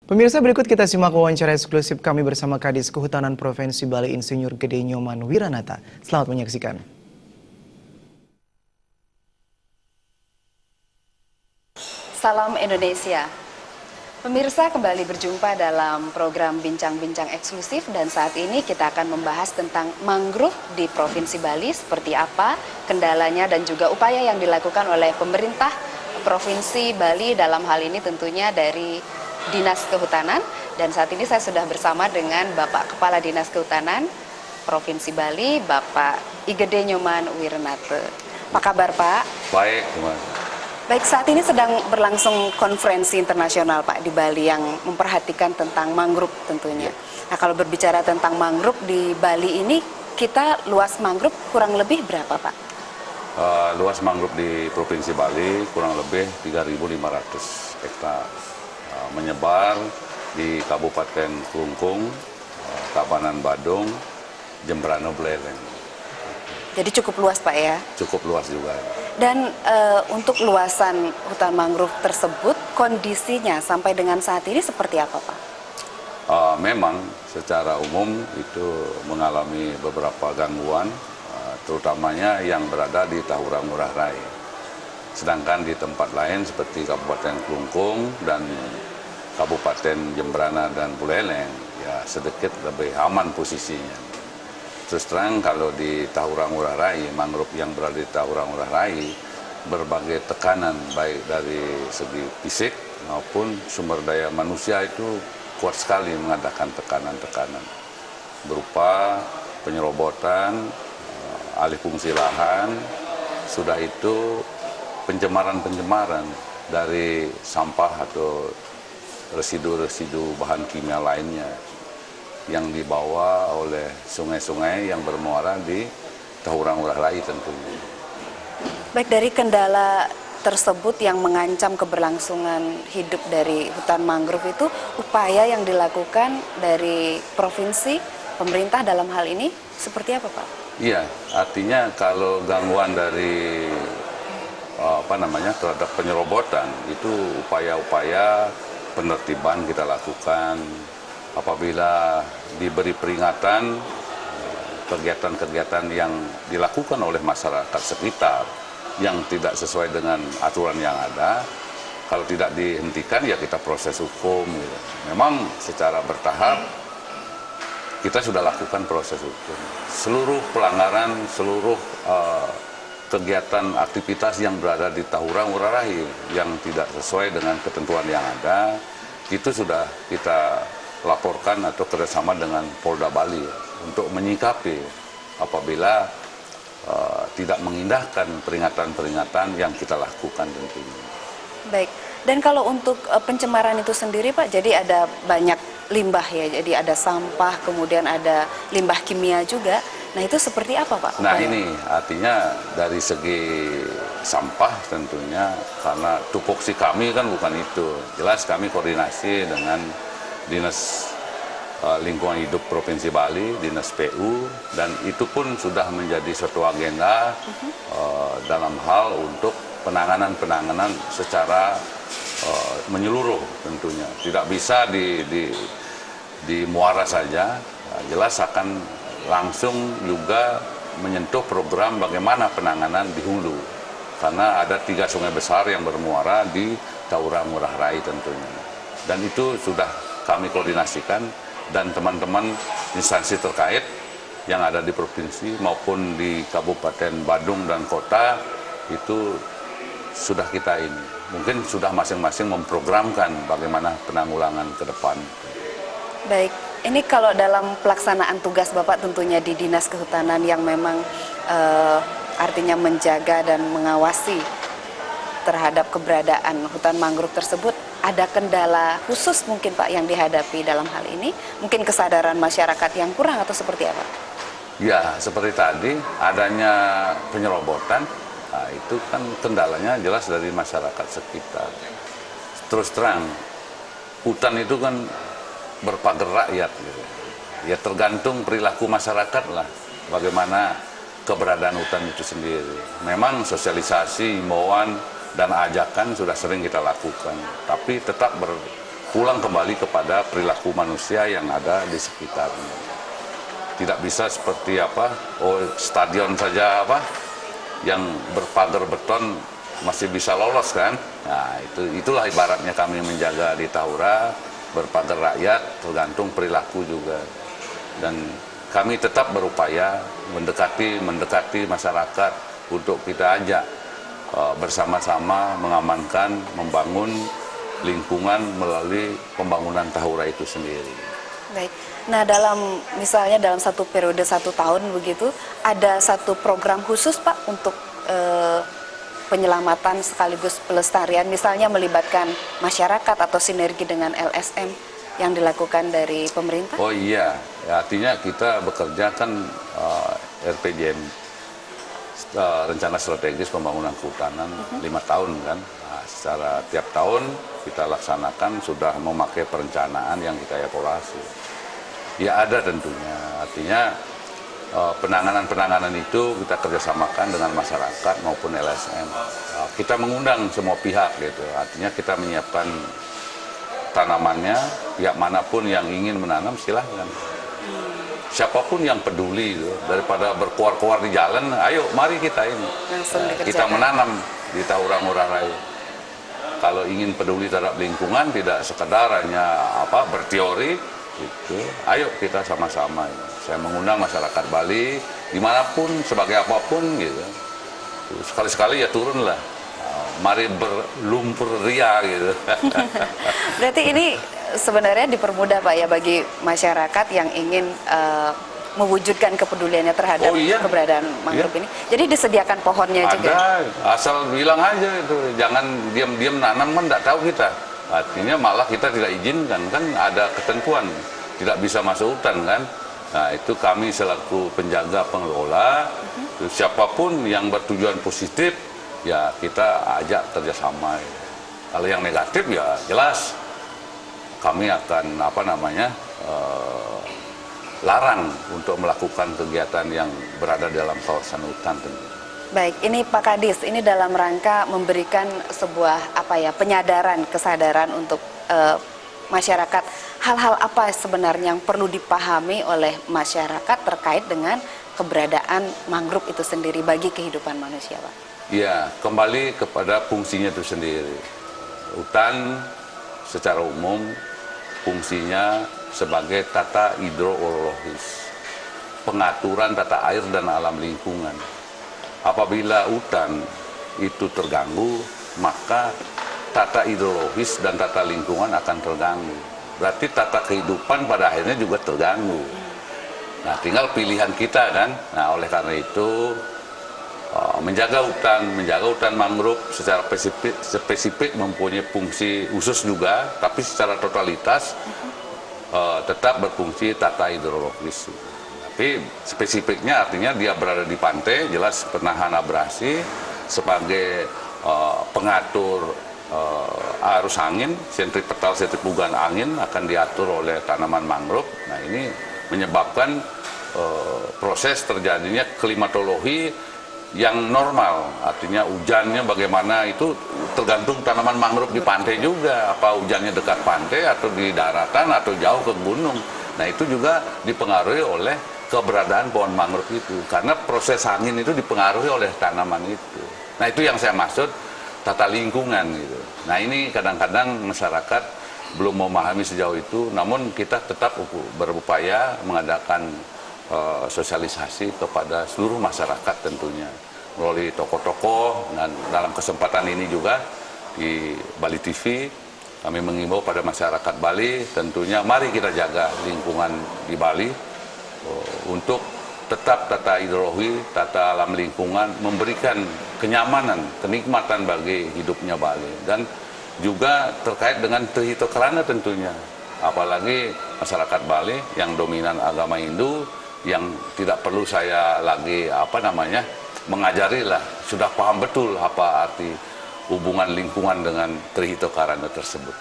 Pemirsa, berikut kita simak wawancara eksklusif kami bersama Kadis Kehutanan Provinsi Bali Insinyur Gede Nyoman Wiranata. Selamat menyaksikan. Salam Indonesia. Pemirsa, kembali berjumpa dalam program Bincang-Bincang Eksklusif dan saat ini kita akan membahas tentang mangrove di Provinsi Bali, seperti apa kendalanya dan juga upaya yang dilakukan oleh pemerintah Provinsi Bali, dalam hal ini tentunya dari Dinas Kehutanan. Dan saat ini saya sudah bersama dengan Bapak Kepala Dinas Kehutanan Provinsi Bali, Bapak Igede Nyoman Wiranata. Apa kabar, Pak? Baik, teman. Baik, saat ini sedang berlangsung konferensi internasional, Pak, di Bali yang memperhatikan tentang mangrove tentunya. Nah, kalau berbicara tentang mangrove di Bali ini, kita luas mangrove kurang lebih berapa, Pak? Luas mangrove di Provinsi Bali kurang lebih 3.500 hektar. Menyebar di Kabupaten Klungkung, Tabanan Badung, Jembrana, Buleleng. Jadi cukup luas, Pak, ya? Cukup luas juga. Dan untuk luasan hutan mangrove tersebut, kondisinya sampai dengan saat ini seperti apa, Pak? Memang secara umum itu mengalami beberapa gangguan, terutamanya yang berada di Tahura Ngurah Rai. Sedangkan di tempat lain seperti Kabupaten Klungkung dan Kabupaten Jembrana dan Buleleng, ya sedikit lebih aman posisinya. Terus terang kalau di Tahura Ngurah Rai, mangrove yang berada di Tahura Ngurah Rai, berbagai tekanan baik dari segi fisik maupun sumber daya manusia itu kuat sekali mengadakan tekanan-tekanan berupa penyerobotan, alih fungsi lahan, sudah itu pencemaran-pencemaran dari sampah atau residu-residu bahan kimia lainnya yang dibawa oleh sungai-sungai yang bermuara di Tahura Ngurah Rai tentunya. Baik, dari kendala tersebut yang mengancam keberlangsungan hidup dari hutan mangrove itu, upaya yang dilakukan dari provinsi, pemerintah dalam hal ini seperti apa, Pak? Iya, artinya kalau gangguan dari terhadap penyerobotan itu upaya-upaya penertiban kita lakukan. Apabila diberi peringatan kegiatan-kegiatan yang dilakukan oleh masyarakat sekitar yang tidak sesuai dengan aturan yang ada, kalau tidak dihentikan ya kita proses hukum. Memang secara bertahap kita sudah lakukan proses hukum. Seluruh pelanggaran, seluruh kegiatan aktivitas yang berada di Tahura Ngurah Rai yang tidak sesuai dengan ketentuan yang ada, itu sudah kita laporkan atau kerjasama dengan Polda Bali untuk menyikapi apabila tidak mengindahkan peringatan-peringatan yang kita lakukan tentunya. Baik, dan kalau untuk pencemaran itu sendiri, Pak, jadi ada banyak limbah ya, jadi ada sampah, kemudian ada limbah kimia juga. Nah, itu seperti apa, Pak? Nah, ini artinya dari segi sampah tentunya, karena tupoksi kami kan bukan itu. Jelas kami koordinasi dengan Dinas Lingkungan Hidup Provinsi Bali, Dinas PU, dan itu pun sudah menjadi suatu agenda dalam hal untuk penanganan secara menyeluruh tentunya. Tidak bisa di muara saja, jelas akan langsung juga menyentuh program bagaimana penanganan di hulu. Karena ada 3 sungai besar yang bermuara di Tahura Ngurah Rai tentunya. Dan itu sudah kami koordinasikan dan teman-teman instansi terkait yang ada di provinsi maupun di Kabupaten Badung dan kota itu sudah kita ini. Mungkin sudah masing-masing memprogramkan bagaimana penanggulangan ke depan. Baik, ini kalau dalam pelaksanaan tugas Bapak tentunya di Dinas Kehutanan yang memang artinya menjaga dan mengawasi terhadap keberadaan hutan mangrove tersebut, ada kendala khusus mungkin, Pak, yang dihadapi dalam hal ini? Mungkin kesadaran masyarakat yang kurang atau seperti apa? Ya, seperti tadi adanya penyerobotan, nah, itu kan kendalanya jelas dari masyarakat sekitar. Terus terang, hutan itu kan berpagar rakyat, gitu. Ya tergantung perilaku masyarakat lah, bagaimana keberadaan hutan itu sendiri. Memang sosialisasi, himbauan, dan ajakan sudah sering kita lakukan, tapi tetap pulang kembali kepada perilaku manusia yang ada di sekitarnya. Tidak bisa seperti stadion saja yang berpagar beton masih bisa lolos kan. Nah, itulah ibaratnya kami menjaga di Tahura, berpagar rakyat, tergantung perilaku juga. Dan kami tetap berupaya mendekati masyarakat untuk kita ajak bersama-sama mengamankan, membangun lingkungan melalui pembangunan Tahura itu sendiri. Baik. Nah, misalnya dalam satu periode 1 tahun begitu, ada satu program khusus Pak untuk penyelamatan sekaligus pelestarian, misalnya melibatkan masyarakat atau sinergi dengan LSM yang dilakukan dari pemerintah? Oh iya, ya, artinya kita bekerja kan RPJM, Rencana Strategis Pembangunan Kehutanan 5 tahun kan. Nah, secara tiap tahun kita laksanakan sudah memakai perencanaan yang kita evaluasi. Ya ada tentunya, artinya penanganan itu kita kerjasamakan dengan masyarakat maupun LSM. Kita mengundang semua pihak gitu, artinya kita menyiapkan tanamannya, pihak manapun yang ingin menanam silahkan. Siapapun yang peduli gitu, daripada berkuar-kuar di jalan, ayo mari kita ini. Kita menanam di Tahura Ngurah Rai. Kalau ingin peduli terhadap lingkungan, tidak sekedar hanya berteori, gitu. Ayo kita sama-sama. Saya mengundang masyarakat Bali dimanapun, sebagai apapun gitu. Sekali-sekali ya turunlah. Mari berlumpur ria gitu. Berarti ini sebenarnya dipermudah Pak ya bagi masyarakat yang ingin mewujudkan kepeduliannya terhadap keberadaan mangrove ini. Jadi disediakan pohonnya juga. Ada, asal bilang aja itu, jangan diam-diam nanam kan tidak tahu kita. Artinya malah kita tidak izinkan, kan ada ketentuan, tidak bisa masuk hutan kan. Nah itu kami selaku penjaga pengelola, siapapun yang bertujuan positif, ya kita ajak kerjasama. Kalau yang negatif ya jelas kami akan larang untuk melakukan kegiatan yang berada dalam kawasan hutan tentu. Baik, ini Pak Kadis, ini dalam rangka memberikan sebuah penyadaran, kesadaran untuk masyarakat. Hal-hal apa sebenarnya yang perlu dipahami oleh masyarakat terkait dengan keberadaan mangrove itu sendiri bagi kehidupan manusia, Pak? Ya, kembali kepada fungsinya itu sendiri. Hutan secara umum fungsinya sebagai tata hidrologis, pengaturan tata air dan alam lingkungan. Apabila hutan itu terganggu, maka tata hidrologis dan tata lingkungan akan terganggu. Berarti tata kehidupan pada akhirnya juga terganggu. Nah, tinggal pilihan kita kan. Nah, oleh karena itu menjaga hutan mangrove secara spesifik mempunyai fungsi khusus juga, tapi secara totalitas tetap berfungsi tata hidrologis. Tapi spesifiknya artinya dia berada di pantai, jelas penahan abrasi, sebagai pengatur arus angin, sentrifugal angin akan diatur oleh tanaman mangrove. Nah ini menyebabkan proses terjadinya klimatologi yang normal, artinya hujannya bagaimana itu tergantung tanaman mangrove di pantai juga, apa hujannya dekat pantai atau di daratan atau jauh ke gunung. Nah itu juga dipengaruhi oleh keberadaan pohon mangrove itu, karena proses angin itu dipengaruhi oleh tanaman itu. Nah itu yang saya maksud tata lingkungan gitu. Nah ini kadang-kadang masyarakat belum memahami sejauh itu, namun kita tetap berupaya mengadakan sosialisasi kepada seluruh masyarakat tentunya melalui tokoh-tokoh, dan dalam kesempatan ini juga di Bali TV kami mengimbau pada masyarakat Bali tentunya mari kita jaga lingkungan di Bali untuk tetap tata hidrologi, tata alam lingkungan memberikan kenyamanan, kenikmatan bagi hidupnya Bali, dan juga terkait dengan Trihito Karana tentunya, apalagi masyarakat Bali yang dominan agama Hindu, yang tidak perlu saya lagi mengajari lah, sudah paham betul apa arti hubungan lingkungan dengan Trihito Karana tersebut.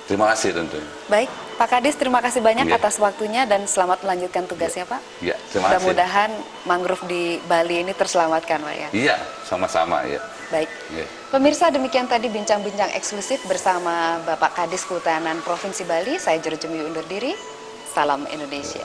Terima kasih tentunya. Baik, Pak Kadis, terima kasih banyak Iya. atas waktunya dan selamat melanjutkan tugasnya, Pak. Ya, terima kasih. Mudah-mudahan mangrove di Bali ini terselamatkan, Pak ya. Iya, sama-sama ya. Baik. Iya. Pemirsa, demikian tadi bincang-bincang eksklusif bersama Bapak Kadis Kehutanan Provinsi Bali. Saya Jurjemi undur diri. Salam Indonesia.